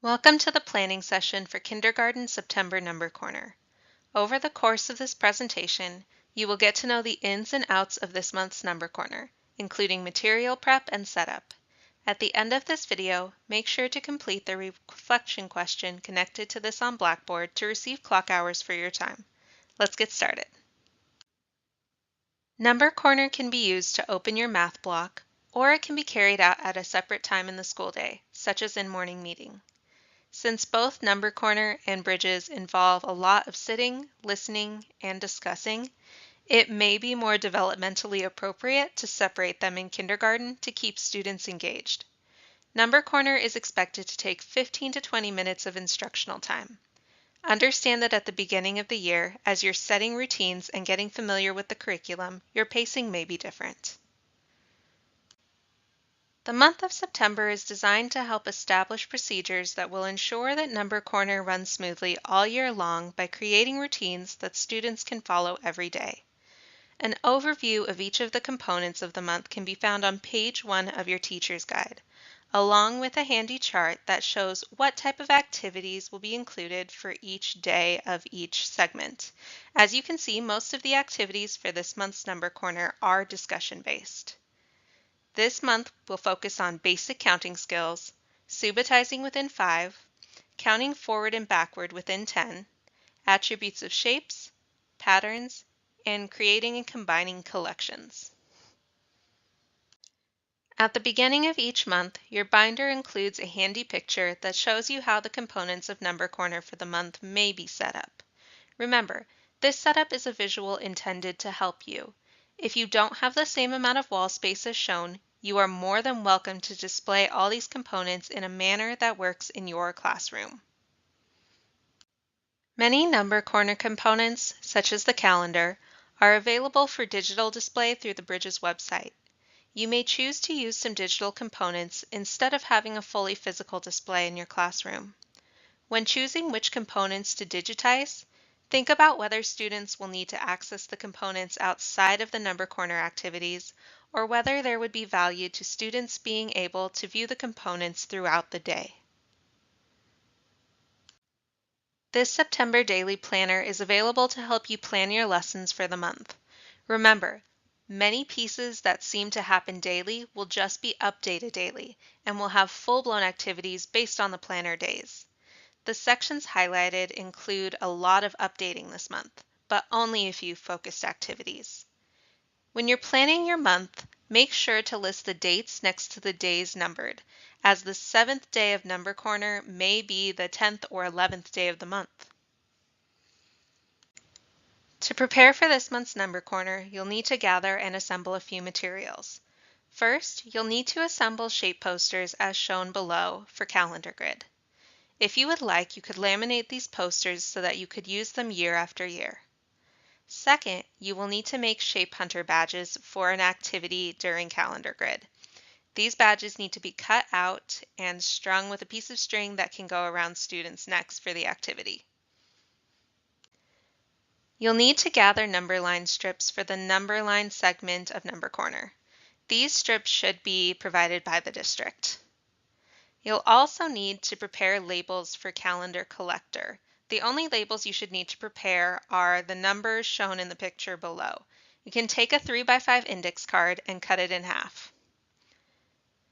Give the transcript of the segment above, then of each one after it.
Welcome to the planning session for Kindergarten September Number Corner. Over the course of this presentation, you will get to know the ins and outs of this month's Number Corner, including material prep and setup. At the end of this video, make sure to complete the reflection question connected to this on Blackboard to receive clock hours for your time. Let's get started. Number Corner can be used to open your math block, or it can be carried out at a separate time in the school day, such as in morning meeting. Since both Number Corner and Bridges involve a lot of sitting, listening, and discussing, it may be more developmentally appropriate to separate them in kindergarten to keep students engaged. Number Corner is expected to take 15 to 20 minutes of instructional time. Understand that at the beginning of the year, as you're setting routines and getting familiar with the curriculum, your pacing may be different. The month of September is designed to help establish procedures that will ensure that Number Corner runs smoothly all year long by creating routines that students can follow every day. An overview of each of the components of the month can be found on page 1 of your teacher's guide, along with a handy chart that shows what type of activities will be included for each day of each segment. As you can see, most of the activities for this month's Number Corner are discussion-based. This month will focus on basic counting skills, subitizing within 5, counting forward and backward within 10, attributes of shapes, patterns, and creating and combining collections. At the beginning of each month, your binder includes a handy picture that shows you how the components of Number Corner for the month may be set up. Remember, this setup is a visual intended to help you. If you don't have the same amount of wall space as shown, you are more than welcome to display all these components in a manner that works in your classroom. Many Number Corner components, such as the calendar, are available for digital display through the Bridges website. You may choose to use some digital components instead of having a fully physical display in your classroom. When choosing which components to digitize, think about whether students will need to access the components outside of the Number Corner activities, or whether there would be value to students being able to view the components throughout the day. This September Daily Planner is available to help you plan your lessons for the month. Remember, many pieces that seem to happen daily will just be updated daily and will have full-blown activities based on the planner days. The sections highlighted include a lot of updating this month, but only a few focused activities. When you're planning your month, make sure to list the dates next to the days numbered, as the 7th day of Number Corner may be the 10th or 11th day of the month. To prepare for this month's Number Corner, you'll need to gather and assemble a few materials. First, you'll need to assemble shape posters as shown below for calendar grid. If you would like, you could laminate these posters so that you could use them year after year. Second, you will need to make Shape Hunter badges for an activity during calendar grid. These badges need to be cut out and strung with a piece of string that can go around students' necks for the activity. You'll need to gather number line strips for the number line segment of Number Corner. These strips should be provided by the district. You'll also need to prepare labels for Calendar Collector. The only labels you should need to prepare are the numbers shown in the picture below. You can take a 3x5 index card and cut it in half.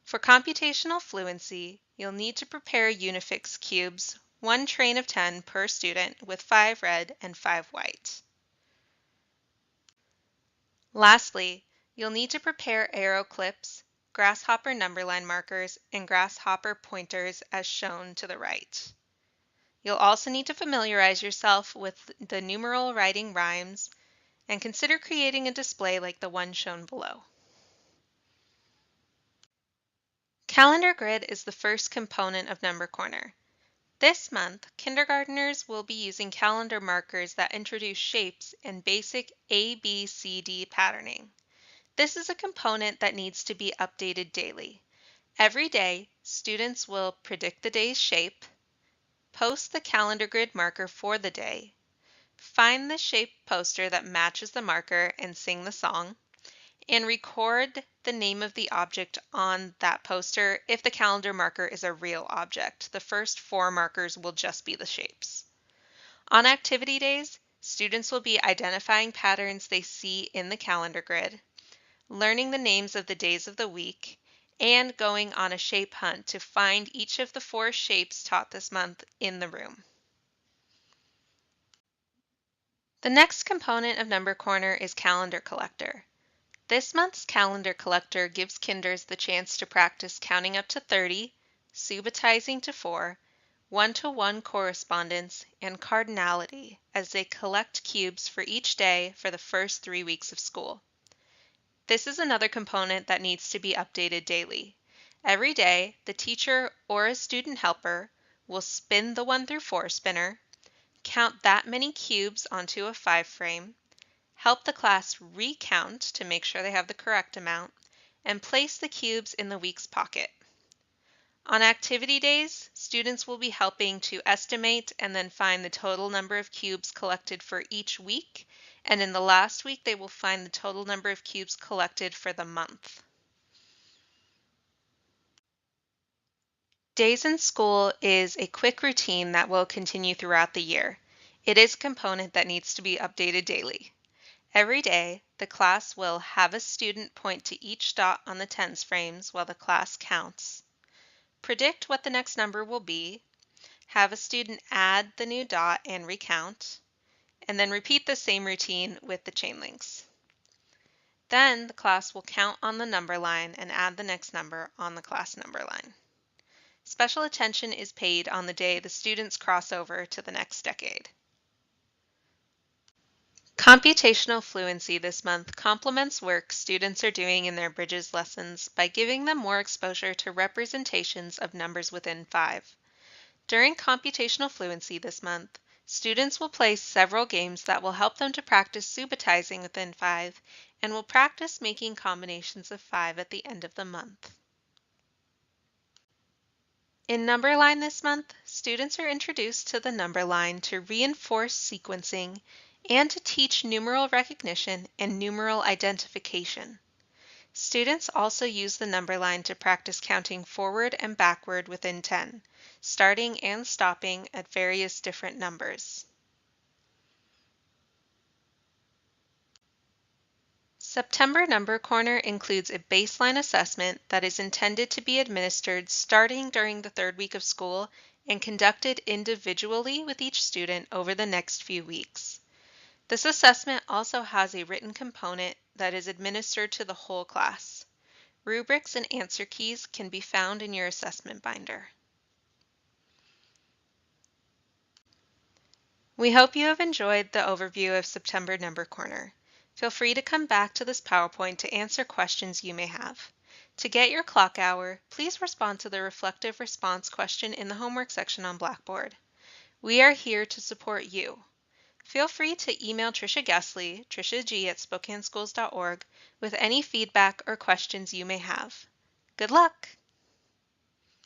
For computational fluency, you'll need to prepare Unifix cubes, 1 train of 10 per student with 5 red and 5 white. Lastly, you'll need to prepare arrow clips, Grasshopper numberline markers, and Grasshopper pointers as shown to the right. You'll also need to familiarize yourself with the numeral writing rhymes and consider creating a display like the one shown below. Calendar grid is the first component of Number Corner. This month, kindergartners will be using calendar markers that introduce shapes and basic ABCD patterning. This is a component that needs to be updated daily. Every day, students will predict the day's shape, post the calendar grid marker for the day, find the shape poster that matches the marker and sing the song, and record the name of the object on that poster if the calendar marker is a real object. The first 4 markers will just be the shapes. On activity days, students will be identifying patterns they see in the calendar grid, learning the names of the days of the week, and going on a shape hunt to find each of the 4 shapes taught this month in the room. The next component of Number Corner is Calendar Collector. This month's Calendar Collector gives kinders the chance to practice counting up to 30, subitizing to 4, one-to-one correspondence, and cardinality as they collect cubes for each day for the first 3 weeks of school. This is another component that needs to be updated daily. Every day, the teacher or a student helper will spin the 1 through 4 spinner, count that many cubes onto a 5 frame, help the class recount to make sure they have the correct amount, and place the cubes in the week's pocket. On activity days, students will be helping to estimate and then find the total number of cubes collected for each week, and in the last week they will find the total number of cubes collected for the month. Days in School is a quick routine that will continue throughout the year. It is a component that needs to be updated daily. Every day, the class will have a student point to each dot on the tens frames while the class counts, predict what the next number will be, have a student add the new dot and recount, and then repeat the same routine with the chain links. Then the class will count on the number line and add the next number on the class number line. Special attention is paid on the day the students cross over to the next decade. Computational Fluency this month complements work students are doing in their Bridges lessons by giving them more exposure to representations of numbers within 5. During Computational Fluency this month, students will play several games that will help them to practice subitizing within 5 and will practice making combinations of 5 at the end of the month. In Number Line this month, students are introduced to the number line to reinforce sequencing and to teach numeral recognition and numeral identification. Students also use the number line to practice counting forward and backward within 10, starting and stopping at various different numbers. September Number Corner includes a baseline assessment that is intended to be administered starting during the 3rd week of school and conducted individually with each student over the next few weeks. This assessment also has a written component that is administered to the whole class. Rubrics and answer keys can be found in your assessment binder. We hope you have enjoyed the overview of September Number Corner. Feel free to come back to this PowerPoint to answer questions you may have. To get your clock hour, please respond to the reflective response question in the homework section on Blackboard. We are here to support you. Feel free to email Tricia Gessley, triciag@spokaneschools.org, with any feedback or questions you may have. Good luck!